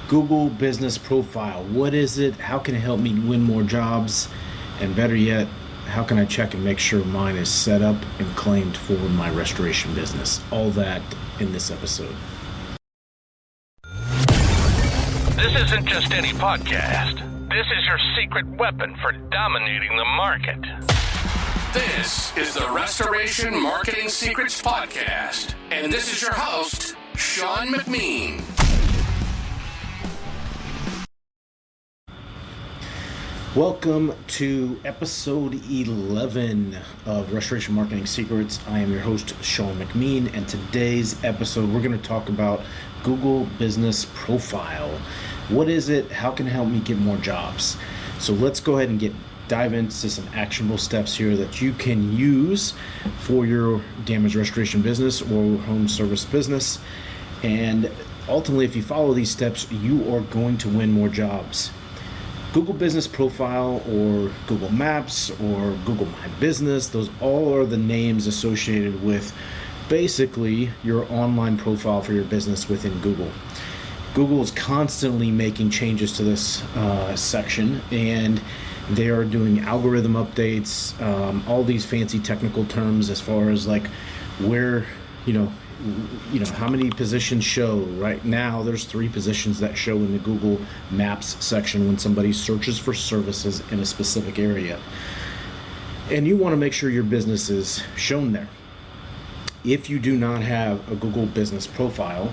Google Business Profile. What is it? How can it help me win more jobs? And better yet, how can I check and make sure mine is set up and claimed for my restoration business? All that in this episode. This isn't just any podcast. This is your secret weapon for dominating the market. This is the Restoration Marketing Secrets Podcast, and this is your host, Sean McMeen. Welcome to episode 11 of Restoration Marketing Secrets. I am your host, Sean McMeen, and today's episode we're going to talk about Google Business Profile. What is it? How can it help me get more jobs? So let's go ahead and dive into some actionable steps here that you can use for your damage restoration business or home service business. And ultimately, if you follow these steps, you are going to win more jobs. Google Business Profile or Google Maps or Google My Business, those all are the names associated with basically your online profile for your business within Google. Google is constantly making changes to this section, and they are doing algorithm updates, all these fancy technical terms as far as like where, how many positions show. Right now there's 3 positions that show in the Google Maps section when somebody searches for services in a specific area. And you want to make sure your business is shown there. If you do not have a Google Business Profile,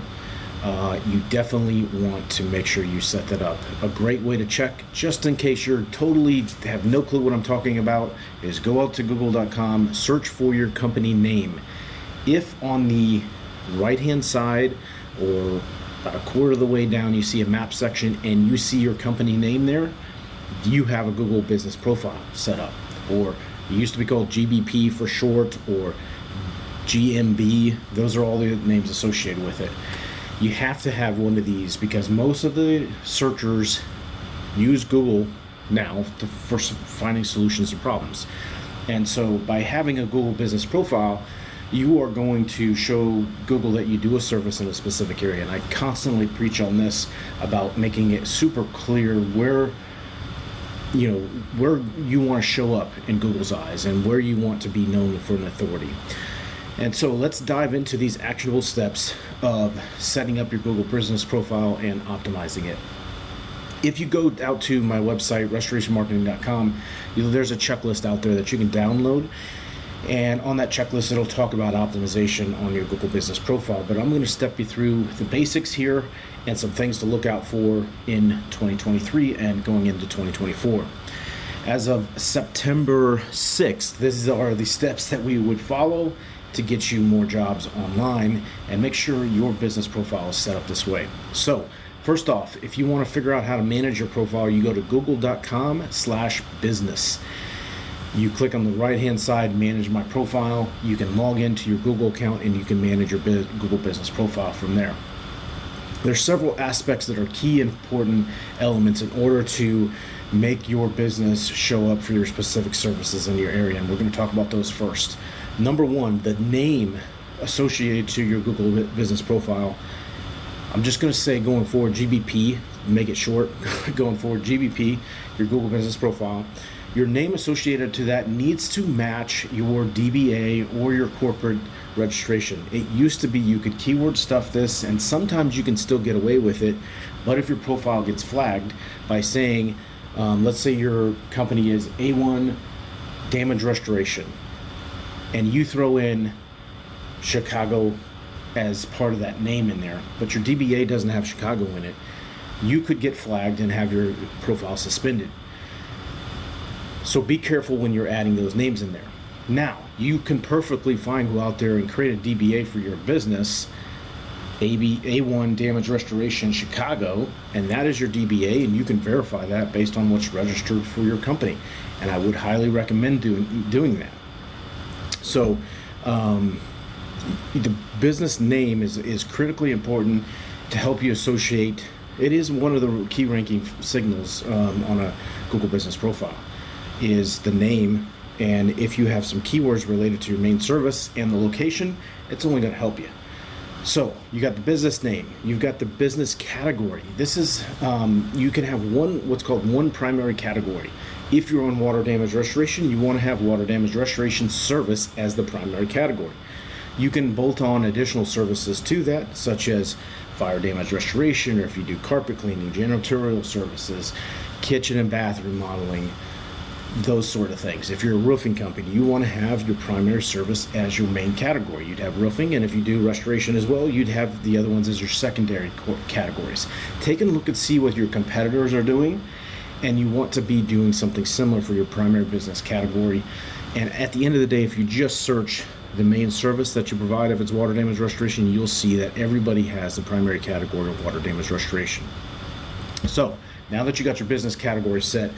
you definitely want to make sure you set that up. A great way to check, just in case you're totally have no clue what I'm talking about, is go out to google.com, search for your company name. If on the right-hand side or about a quarter of the way down you see a map section and you see your company name there, you have a Google Business Profile set up. Or it used to be called GBP for short, or GMB. Those are all the names associated with it. You have to have one of these because most of the searchers use Google now for finding solutions to problems. And so by having a Google Business Profile, you are going to show Google that you do a service in a specific area. And I constantly preach on this about making it super clear where you want to show up in Google's eyes and where you want to be known for an authority. And so let's dive into these actionable steps of setting up your Google Business Profile and optimizing it. If you go out to my website, restorationmarketing.com, there's a checklist out there that you can download. And on that checklist, it'll talk about optimization on your Google Business Profile. But I'm going to step you through the basics here and some things to look out for in 2023 and going into 2024. As of September 6th, these are the steps that we would follow to get you more jobs online and make sure your business profile is set up this way. So first off, if you want to figure out how to manage your profile, you go to google.com/business. You click on the right-hand side, manage my profile. You can log into your Google account and you can manage your Google Business Profile from there. There's several aspects that are key and important elements in order to make your business show up for your specific services in your area, and we're going to talk about those first. Number one, the name associated to your Google Business Profile. I'm just going to say going forward, GBP, make it short, going forward, GBP, your Google Business Profile. Your name associated to that needs to match your DBA or your corporate registration. It used to be you could keyword stuff this, and sometimes you can still get away with it, but if your profile gets flagged by saying, let's say your company is A1 Damage Restoration, and you throw in Chicago as part of that name in there, but your DBA doesn't have Chicago in it, you could get flagged and have your profile suspended. So be careful when you're adding those names in there. Now, you can perfectly fine go out there and create a DBA for your business, A1 Damage Restoration Chicago, and that is your DBA, and you can verify that based on what's registered for your company. And I would highly recommend doing that. So the business name is critically important to help you associate. It is one of the key ranking signals on a Google Business Profile, is the name. And if you have some keywords related to your main service and the location, it's only going to help you. So you got the business name, you've got the business category. This is, you can have what's called one primary category. If you're on water damage restoration, you want to have water damage restoration service as the primary category. You can bolt on additional services to that, such as fire damage restoration, or if you do carpet cleaning, janitorial services, kitchen and bath remodeling, those sort of things. If you're a roofing company, you want to have your primary service as your main category. You'd have roofing, and if you do restoration as well, you'd have the other ones as your secondary categories. Take a look and see what your competitors are doing, and you want to be doing something similar for your primary business category. And at the end of the day, if you just search the main service that you provide, if it's water damage restoration, you'll see that everybody has the primary category of water damage restoration. So now that you got your business category set,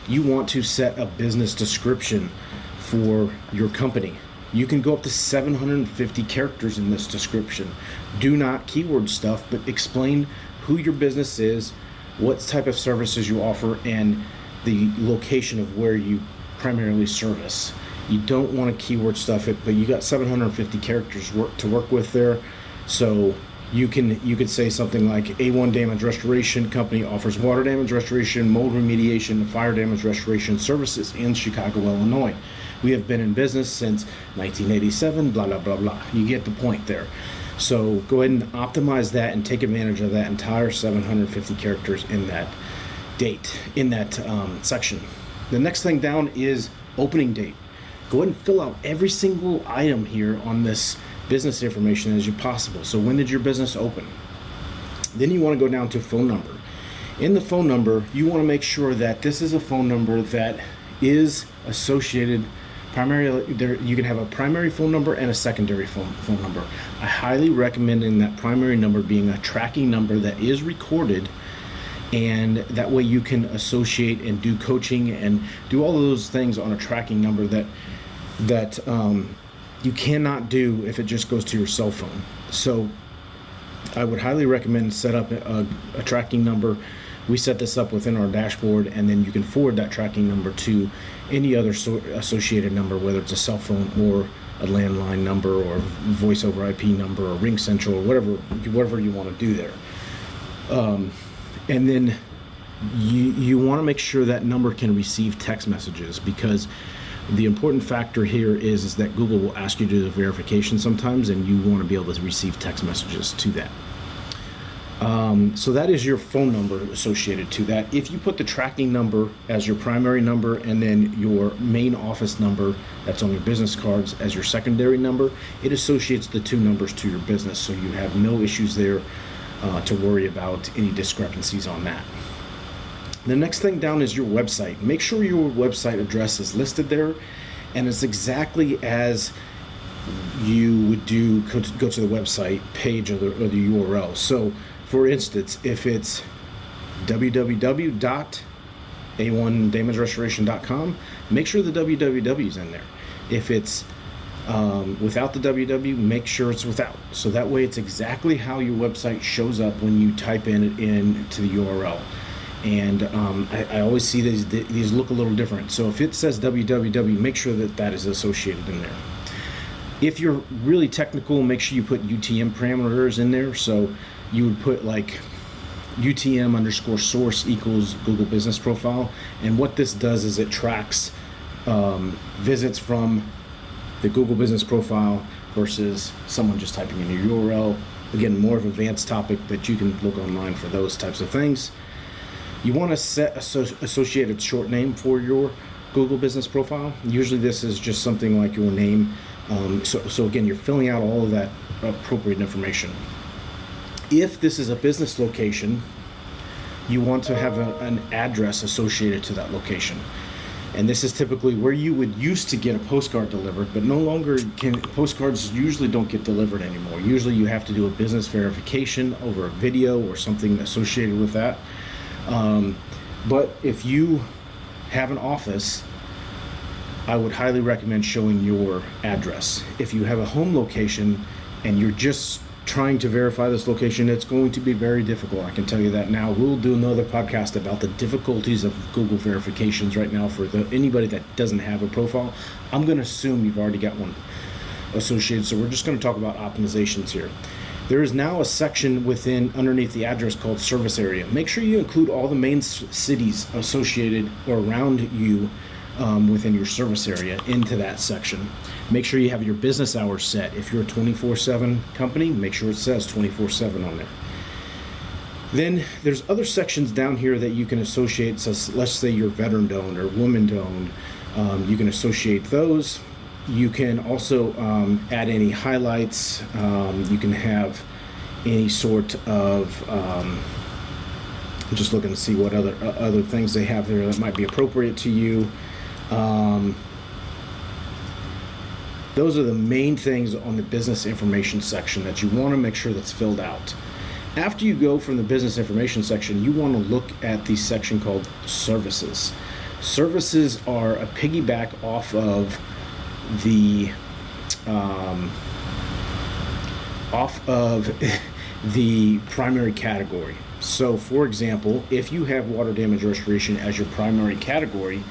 you want to set a business description for your company. You can go up to 750 characters in this description. Do not keyword stuff, but explain who your business is, what type of services you offer, and the location of where you primarily service. You don't want to keyword stuff it, but you got 750 characters to work with there. So you could say something like A1 Damage Restoration Company offers water damage restoration, mold remediation, and fire damage restoration services in Chicago, Illinois. We have been in business since 1987, blah, blah, blah, blah. You get the point there. So go ahead and optimize that and take advantage of that entire 750 characters in that section. The next thing down is opening date. Go ahead and fill out every single item here on this business information as you possible. So when did your business open? Then you want to go down to phone number. In the phone number, you want to make sure that this is a phone number that is associated primarily. You can have a primary phone number and a secondary phone number. I highly recommend in that primary number being a tracking number that is recorded, and that way you can associate and do coaching and do all of those things on a tracking number that you cannot do if it just goes to your cell phone. So I would highly recommend set up a tracking number. We set this up within our dashboard, and then you can forward that tracking number to any other associated number, whether it's a cell phone or a landline number or voice over IP number or Ring Central or whatever you want to do there. And then you want to make sure that number can receive text messages, because the important factor here is that Google will ask you to do the verification sometimes, and you want to be able to receive text messages to that. So that is your phone number associated to that. If you put the tracking number as your primary number and then your main office number that's on your business cards as your secondary number, it associates the two numbers to your business, so you have no issues there to worry about any discrepancies on that. The next thing down is your website. Make sure your website address is listed there, and it's exactly as you would do go to the website page or the URL. So for instance, if it's www.a1damagerestoration.com, make sure the www is in there. If it's without the www, make sure it's without. So that way it's exactly how your website shows up when you type it into the URL. And I always see these look a little different. So if it says www, make sure that is associated in there. If you're really technical, make sure you put UTM parameters in there. So you would put like UTM_source equals Google Business Profile. And what this does is it tracks visits from the Google Business Profile versus someone just typing in your URL. Again, more of an advanced topic, but you can look online for those types of things. You want to set associated short name for your Google Business Profile. Usually this is just something like your name. So again, you're filling out all of that appropriate information. If this is a business location, you want to have an address associated to that location. And this is typically where you would used to get a postcard delivered, but no longer postcards usually don't get delivered anymore. Usually you have to do a business verification over a video or something associated with that. But if you have an office, I would highly recommend showing your address. If you have a home location and you're just trying to verify this location, it's going to be very difficult. I can tell you that now. We'll do another podcast about the difficulties of Google verifications right now for anybody that doesn't have a profile. I'm going to assume you've already got one associated, so we're just going to talk about optimizations here. There is now a section underneath the address called service area. Make sure you include all the main cities associated or around you within your service area into that section. Make sure you have your business hours set. If you're a 24/7 company, make sure it says 24/7 on there. Then there's other sections down here that you can associate. So let's say you're veteran-owned or woman-owned. You can associate those. You can also add any highlights. You can have any sort of just looking to see what other things they have there that might be appropriate to you. Those are the main things on the business information section that you want to make sure that's filled out. After you go from the business information section, you want to look at the section called services. Services are a piggyback off of the the primary category. So for example, if you have water damage restoration as your primary category,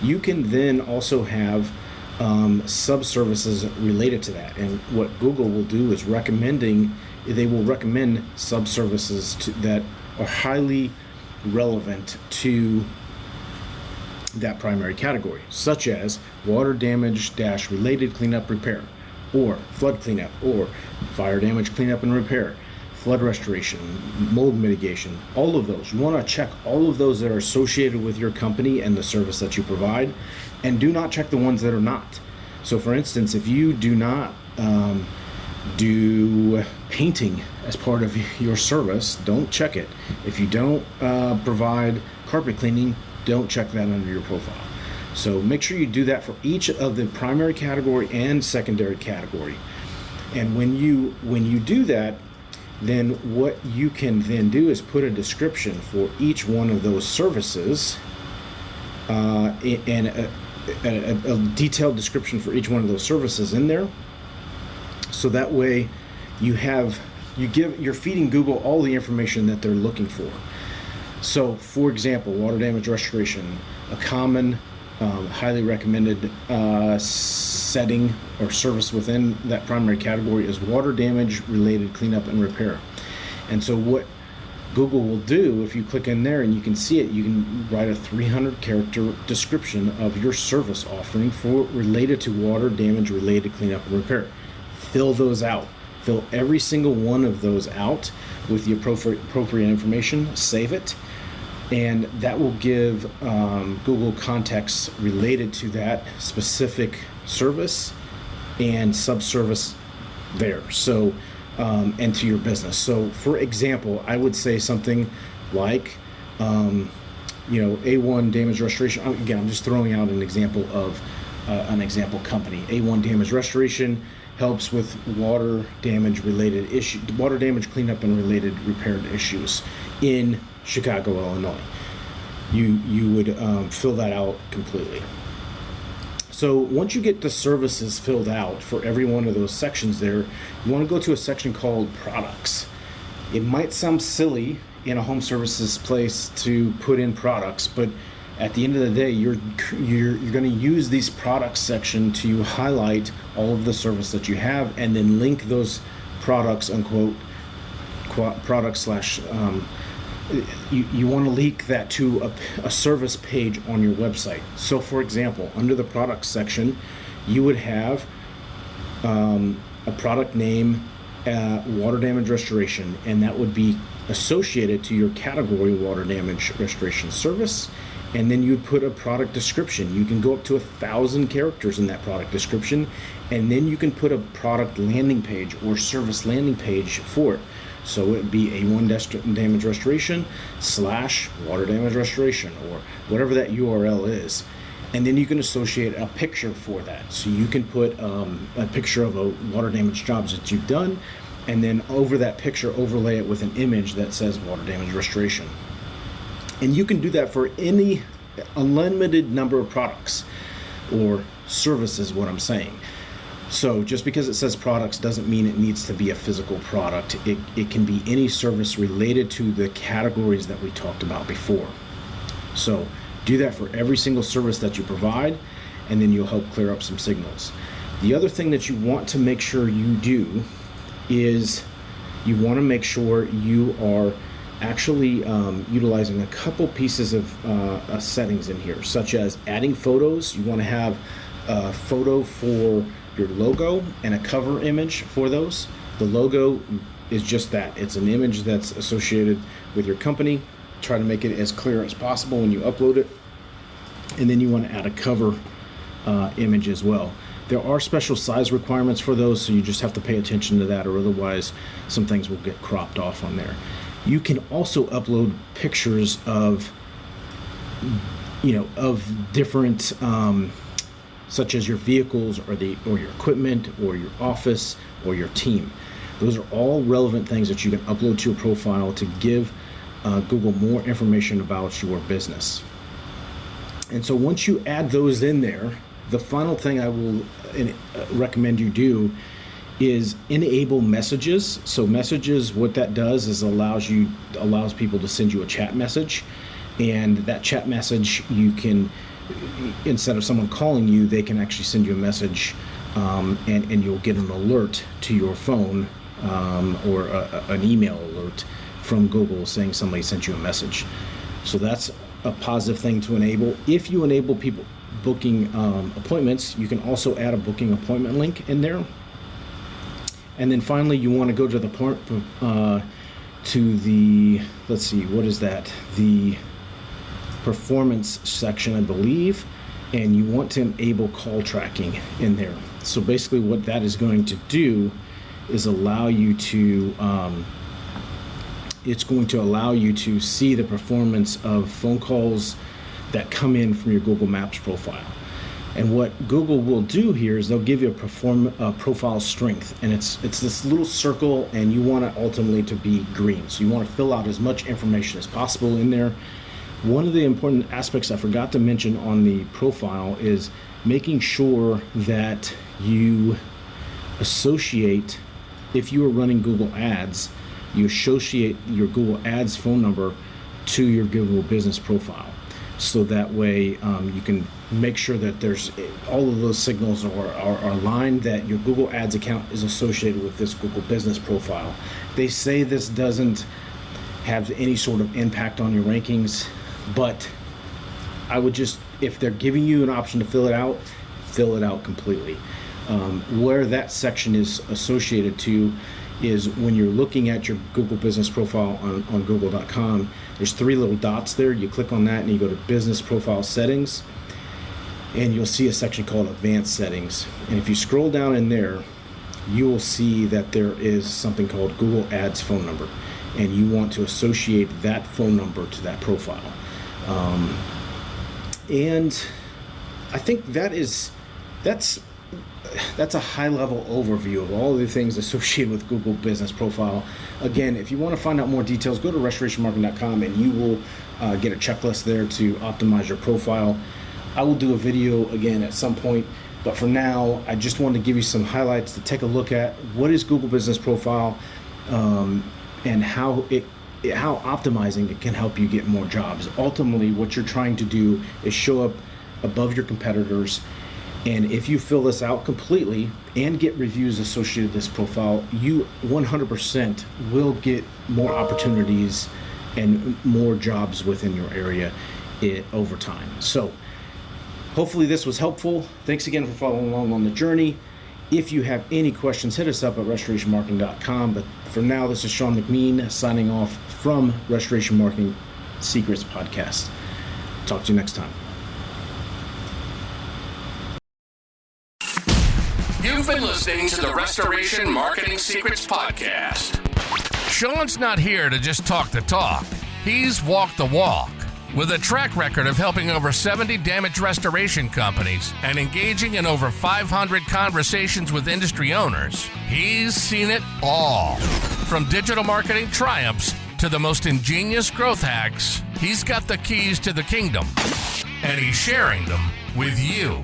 you can then also have sub-services related to that. And what Google will do is they will recommend sub-services that are highly relevant to that primary category, such as water damage - related cleanup repair, or flood cleanup, or fire damage cleanup and repair, flood restoration, mold mitigation, all of those. You want to check all of those that are associated with your company and the service that you provide, and do not check the ones that are not. So for instance, if you do not do painting as part of your service, don't check it. If you don't provide carpet cleaning, don't check that under your profile. So make sure you do that for each of the primary category and secondary category. And when you do that, then what you can then do is put a description for each one of those services, and a detailed description for each one of those services in there. So that way you're feeding Google all the information that they're looking for. So for example, water damage restoration, a common highly recommended setting or service within that primary category is water damage related cleanup and repair. And so what Google will do, if you click in there and you can see it, you can write a 300 character description of your service offering related to water damage related cleanup and repair. Fill those out. Fill every single one of those out with the appropriate information, save it, and that will give Google context related to that specific service and subservice there. So, and to your business. So for example, I would say something like, A1 damage restoration. Again, I'm just throwing out an example of an example company. A1 damage restoration helps with water damage cleanup and related repaired issues in Chicago, Illinois. You would fill that out completely. So once you get the services filled out for every one of those sections there, you want to go to a section called products. It might sound silly in a home services place to put in products, but at the end of the day, you're going to use these products section to highlight all of the service that you have, and then link those products, unquote, products / you want to link that to a service page on your website. So for example, under the products section, you would have a product name, water damage restoration, and that would be associated to your category, water damage restoration service. And then you'd put a product description. You can go up to 1,000 characters in that product description, and then you can put a product landing page or service landing page for it. So it would be A1 damage restoration / water damage restoration, or whatever that URL is. And then you can associate a picture for that. So you can put a picture of a water damage jobs that you've done, and then over that picture overlay it with an image that says water damage restoration. And you can do that for any unlimited number of products or services, what I'm saying. So just because it says products doesn't mean it needs to be a physical product. It can be any service related to the categories that we talked about before. So do that for every single service that you provide, and then you'll help clear up some signals. The other thing that you want to make sure you do is you want to make sure you are actually utilizing a couple pieces of settings in here, such as adding photos. You want to have a photo for your logo and a cover image for those. The logo is just that. It's an image that's associated with your company. Try to make it as clear as possible when you upload it. And then you want to add a cover image as well. There are special size requirements for those, so you just have to pay attention to that, or otherwise some things will get cropped off on there. You can also upload pictures of, of different, such as your vehicles or your equipment or your office or your team. Those are all relevant things that you can upload to your profile to give Google more information about your business. And so once you add those in there, the final thing I will recommend you do is enable messages. So messages, what that does is allows people to send you a chat message, and that chat message, you can, instead of someone calling you, they can actually send you a message, and you'll get an alert to your phone, or an email alert from Google saying somebody sent you a message. So that's a positive thing to enable. If you enable people booking appointments, you can also add a booking appointment link in there. And then finally, you want to go to the part to the, let's see, what is that? The performance section, I believe, and you want to enable call tracking in there. So basically what that is going to do is allow you to, it's going to allow you to see the performance of phone calls that come in from your Google Maps profile. And what Google will do here is they'll give you a profile strength, and it's this little circle, and you want it ultimately to be green. So you want to fill out as much information as possible in there. One of the important aspects I forgot to mention on the profile is making sure that you associate, if you are running Google Ads, you associate your Google Ads phone number to your Google business profile. So that way you can make sure that there's all of those signals are aligned, that your Google Ads account is associated with this Google business profile. They say this doesn't have any sort of impact on your rankings, but I would just, if they're giving you an option to fill it out completely. Where that section is associated to is when you're looking at your Google business profile on google.com, there's 3 little dots there. You click on that and you go to business profile settings, and you'll see a section called advanced settings. And if you scroll down in there, you will see that there is something called Google Ads phone number, and you want to associate that phone number to that profile. And I think that's a high-level overview of all the things associated with Google Business Profile. Again, if you want to find out more details, go to restorationmarketing.com, and you will get a checklist there to optimize your profile. I will do a video again at some point, but for now, I just wanted to give you some highlights to take a look at what is Google Business Profile, and how optimizing it can help you get more jobs. Ultimately, what you're trying to do is show up above your competitors. And if you fill this out completely and get reviews associated with this profile, you 100% will get more opportunities and more jobs within your area over time. So hopefully this was helpful. Thanks again for following along on the journey. If you have any questions, hit us up at restorationmarketing.com. But for now, this is Sean McMeen signing off from Restoration Marketing Secrets Podcast. Talk to you next time. You've been listening to the Restoration Marketing Secrets Podcast. Sean's not here to just talk the talk. He's walked the walk. With a track record of helping over 70 damage restoration companies and engaging in over 500 conversations with industry owners, he's seen it all. From digital marketing triumphs to the most ingenious growth hacks, he's got the keys to the kingdom, and he's sharing them with you.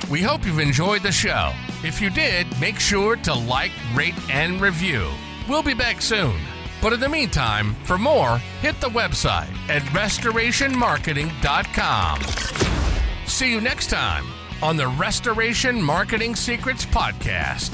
We hope you've enjoyed the show. If you did, make sure to like, rate, and review. We'll be back soon. But in the meantime, for more, hit the website at restorationmarketing.com. See you next time on the Restoration Marketing Secrets Podcast.